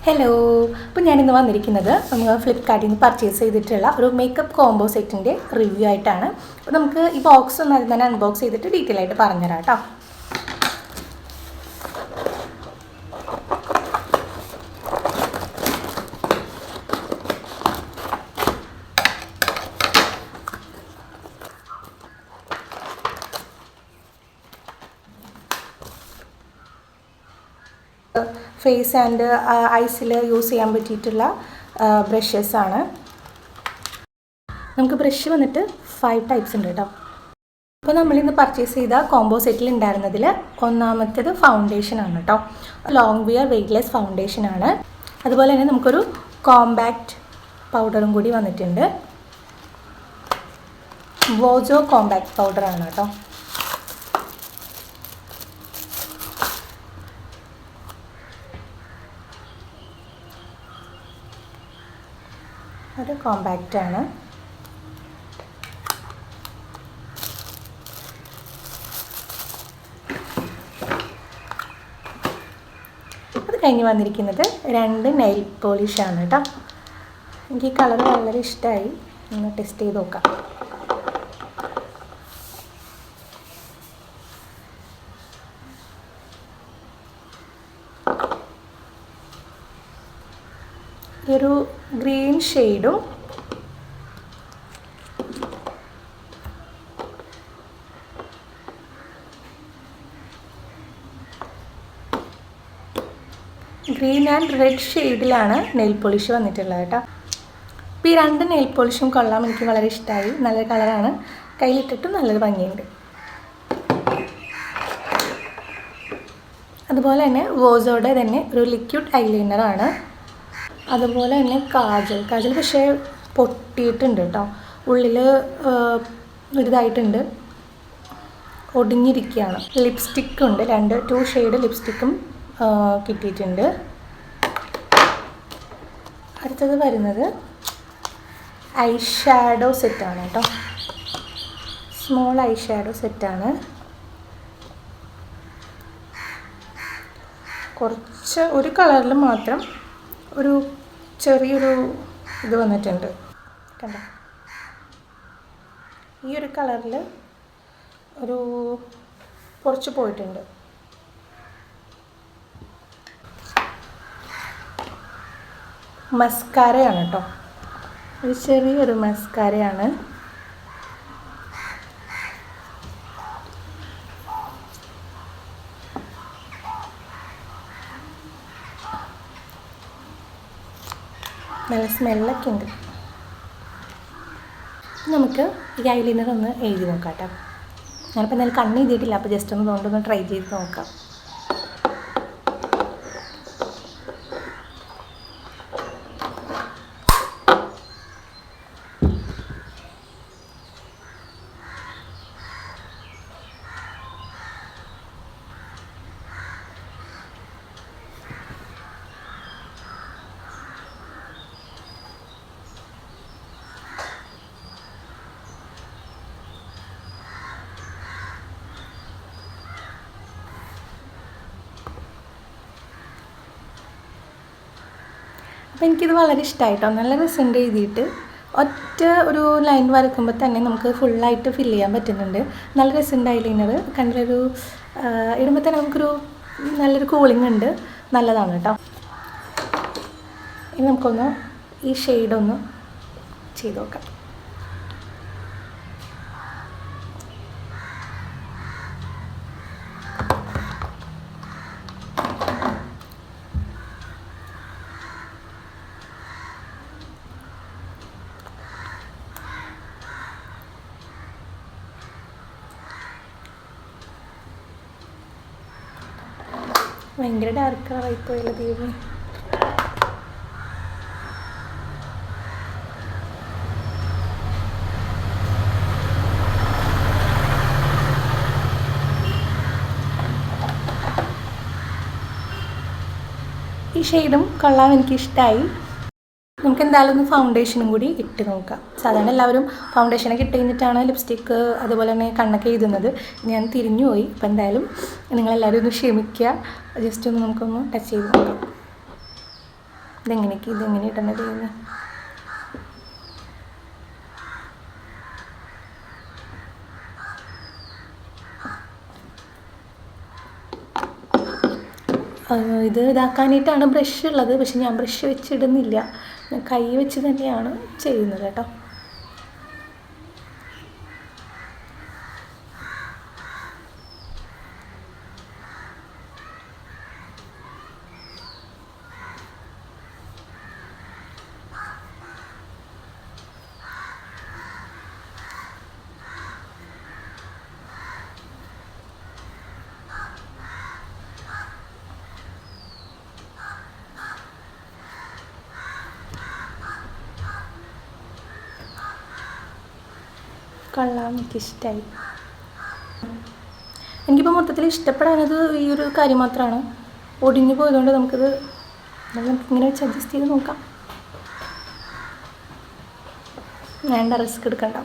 Hello, അപ്പോൾ ഞാനിന്ന് വന്നിരിക്കുന്നത് നമ്മൾ ഫ്ലിപ്കാർട്ടിൽ നിന്ന് പർച്ചേസ് ചെയ്തിട്ടുള്ള ഒരു മേക്കപ്പ് കോംബോ സെറ്റിൻ്റെ റിവ്യൂ ആയിട്ടാണ്. അപ്പോൾ നമുക്ക് ഈ ബോക്സ് ഒന്ന് അതിൽ തന്നെ അൺബോക്സ് ചെയ്തിട്ട് ഡീറ്റെയിൽ ആയിട്ട് പറഞ്ഞുതരാം കേട്ടോ. ഫേസ് ആൻഡ് ഐസിൽ യൂസ് ചെയ്യാൻ പറ്റിയിട്ടുള്ള ബ്രഷസ് ആണ്. നമുക്ക് ബ്രഷ് വന്നിട്ട് 5 ടൈപ്സ് ഉണ്ട് കേട്ടോ. അപ്പോൾ നമ്മളിന്ന് പർച്ചേസ് ചെയ്ത കോംബോ സെറ്റിൽ ഉണ്ടായിരുന്നതിൽ ഒന്നാമത്തേത് ഫൗണ്ടേഷൻ ആണ് കേട്ടോ. ലോങ് വിയർ വെയ്റ്റ്ലെസ് ഫൗണ്ടേഷൻ ആണ്. അതുപോലെ തന്നെ നമുക്കൊരു കോമ്പാക്റ്റ് പൗഡറും കൂടി വന്നിട്ടുണ്ട്. വോജോ കോമ്പാക്റ്റ് പൗഡറാണ് കേട്ടോ. ഒരു കോമ്പാക്റ്റ് ആണ്. അത് കഴിഞ്ഞ് വന്നിരിക്കുന്നത് 2 നെയിൽ പോളിഷാണ് കേട്ടോ. എനിക്ക് ഈ കളർ വളരെ ഇഷ്ടമായി. ഒന്ന് ടെസ്റ്റ് ചെയ്ത് നോക്കാം. ഒരു ഗ്രീൻ ഷെയ്ഡും ഗ്രീൻ ആൻഡ് റെഡ് ഷെയ്ഡിലാണ് നെയിൽ പോളിഷ് വന്നിട്ടുള്ളത് കേട്ടോ. അപ്പോൾ ഈ 2 നെയിൽ പോളിഷും കൊള്ളാം, എനിക്ക് വളരെ ഇഷ്ടമായി. നല്ല കളറാണ്, കയ്യിലിട്ടിട്ടും നല്ലൊരു ഭംഗിയുണ്ട്. അതുപോലെ തന്നെ വോസോയുടെ തന്നെ ഒരു ലിക്വിഡ് ഐലൈനറാണ്. അതുപോലെ തന്നെ കാജൽ പക്ഷേ പൊട്ടിയിട്ടുണ്ട് കേട്ടോ. ഉള്ളിൽ ഇതായിട്ടുണ്ട്, ഒടിഞ്ഞിരിക്കുകയാണ്. ലിപ്സ്റ്റിക്കുണ്ട്, 2 ഷെയ്ഡ് ലിപ്സ്റ്റിക്കും കിട്ടിയിട്ടുണ്ട്. അടുത്തത് വരുന്നത് ഐ ഷാഡോ സെറ്റാണ് കേട്ടോ. സ്മോൾ ഐ ഷാഡോ സെറ്റാണ്. കുറച്ച് ഒരു കളറിൽ മാത്രം ഒരു ചെറിയൊരു ഇത് വന്നിട്ടുണ്ട് കണ്ടോ. ഈ ഒരു കളറിൽ ഒരു കുറച്ച് പോയിട്ടുണ്ട്. മസ്കാരയാണ് കേട്ടോ, ഒരു ചെറിയൊരു മസ്കാരയാണ്. നല്ല സ്മെല്ലൊക്കെ ഉണ്ട്. നമുക്ക് ഈ ഐലൈനർ ഒന്ന് എഴുതി നോക്കാം കേട്ടോ. ഞാനിപ്പോൾ എന്തായാലും കണ്ണ് എഴുതിയിട്ടില്ല, അപ്പോൾ ജസ്റ്റ് ഒന്ന് കൊണ്ടൊന്ന് ട്രൈ ചെയ്ത് നോക്കാം. അപ്പോൾ എനിക്കിത് വളരെ ഇഷ്ടമായിട്ടോ. നല്ല റിസൾട്ട് എഴുതിയിട്ട് ഒറ്റ ഒരു ലൈൻ വരക്കുമ്പോൾ തന്നെ നമുക്ക് ഫുള്ളായിട്ട് ഫില്ല് ചെയ്യാൻ പറ്റുന്നുണ്ട്. നല്ല റിസൾട്ട് ഐലൈനർ കണ്ടൊരു ഇടുമ്പോൾ തന്നെ നമുക്കൊരു നല്ലൊരു കൂളിംഗ് ഉണ്ട്, നല്ലതാണ് കേട്ടോ. ഇനി നമുക്കൊന്ന് ഈ ഷെയ്ഡൊന്ന് ചെയ്ത് നോക്കാം. ഭയങ്കര ഡാർക്ക് കളറായിപ്പോയല്ലോ ദൈവമേ. ഈ ഷെയ്ഡും കൊള്ളാൻ എനിക്കിഷ്ടമായി. നമുക്ക് എന്തായാലും ഒന്ന് ഫൗണ്ടേഷനും കൂടി ഇട്ട് നോക്കാം. സാധാരണ എല്ലാവരും ഫൗണ്ടേഷനൊക്കെ ഇട്ട് കഴിഞ്ഞിട്ടാണ് ലിപ്സ്റ്റിക്ക് അതുപോലെ തന്നെ കണ്ണൊക്കെ എഴുതുന്നത്. ഞാൻ തിരിഞ്ഞു പോയി. അപ്പോൾ എന്തായാലും നിങ്ങളെല്ലാവരും ഒന്ന് ക്ഷമിക്കുക. ജസ്റ്റ് ഒന്ന് നമുക്കൊന്ന് ടച്ച് ചെയ്ത് നോക്കാം. ഇതെങ്ങനെ ഇടണത് ചെയ്യുന്നത്? ഇത് ഇതാക്കാനായിട്ടാണ് ബ്രഷ് ഉള്ളത്, പക്ഷെ ഞാൻ ബ്രഷ് വെച്ചിടുന്നില്ല, ഞാൻ കൈ വെച്ച് തന്നെയാണ് ചെയ്യുന്നത് കേട്ടോ. കൊള്ളാം, എനിക്കിഷ്ടമായി. എനിക്കിപ്പോൾ മൊത്തത്തിൽ ഇഷ്ടപ്പെടാനത് ഈ ഒരു കാര്യം മാത്രമാണ്. ഒടിഞ്ഞു പോയതുകൊണ്ട് നമുക്കിങ്ങനെ വെച്ച് അഡ്ജസ്റ്റ് ചെയ്ത് നോക്കാം. വേണ്ട, റിസ്ക് എടുക്കണ്ട,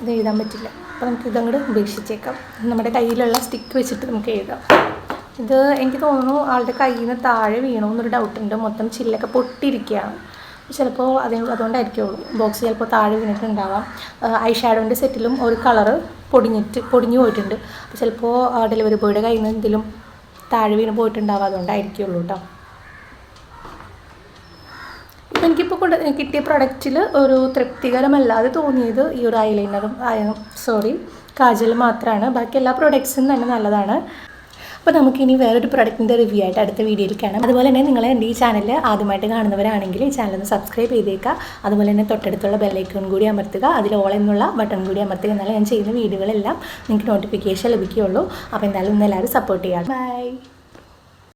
ഇത് എഴുതാൻ പറ്റില്ല. അപ്പോൾ നമുക്കിതങ്ങോട്ട് ഉപേക്ഷിച്ചേക്കാം. നമ്മുടെ കയ്യിലുള്ള സ്റ്റിക്ക് വെച്ചിട്ട് നമുക്ക് എഴുതാം. ഇത് എനിക്ക് തോന്നുന്നു ആളുടെ കയ്യിൽ നിന്ന് താഴെ വീണമെന്നൊരു ഡൗട്ടുണ്ട്. മൊത്തം ചില്ലൊക്കെ പൊട്ടിയിരിക്കുകയാണ്. ചിലപ്പോൾ അതുകൊണ്ടായിരിക്കുള്ളൂ. ബോക്സ് ചിലപ്പോൾ താഴെ വീണിട്ടുണ്ടാവാം. ഐ ഷാഡോൻ്റെ സെറ്റിലും ഒരു കളറ് പൊടിഞ്ഞു പോയിട്ടുണ്ട്. അപ്പോൾ ചിലപ്പോൾ ഡെലിവറി ബോയുടെ കയ്യിൽ നിന്ന് എന്തെങ്കിലും താഴെ വീണ് പോയിട്ടുണ്ടാവാം, അതുകൊണ്ടായിരിക്കുള്ളൂ കേട്ടോ. ഇപ്പം എനിക്കിപ്പോൾ കിട്ടിയ പ്രൊഡക്റ്റിൽ ഒരു തൃപ്തികരമല്ലാതെ തോന്നിയത് ഈ ഒരു ഐലൈനറും കാജൽ മാത്രമാണ്. ബാക്കി എല്ലാ പ്രൊഡക്ട്സും തന്നെ നല്ലതാണ്. അപ്പോൾ നമുക്കിനി വേറൊരു പ്രൊഡക്റ്റിൻ്റെ റിവ്യൂ ആയിട്ട് അടുത്ത വീഡിയോയിൽ കാണാം. അതുപോലെ തന്നെ നിങ്ങൾ എൻ്റെ ഈ ചാനൽ ആദ്യമായിട്ട് കാണുന്നവരാണെങ്കിൽ ഈ ചാനൽ ഒന്ന് സബ്സ്ക്രൈബ് ചെയ്തേക്കുക. അതുപോലെ തന്നെ തൊട്ടടുത്തുള്ള ബെല്ലൈക്കൺ കൂടി അമർത്തുക, അതിൽ ഓൾ എന്നുള്ള ബട്ടൺ കൂടി അമർത്തുക. എന്നാലും ഞാൻ ചെയ്യുന്ന വീഡിയോകളെല്ലാം നിങ്ങൾക്ക് നോട്ടിഫിക്കേഷൻ ലഭിക്കുകയുള്ളൂ. അപ്പോൾ എന്തായാലും ഒന്ന് എല്ലാവരും സപ്പോർട്ട് ചെയ്യാം. ബൈ.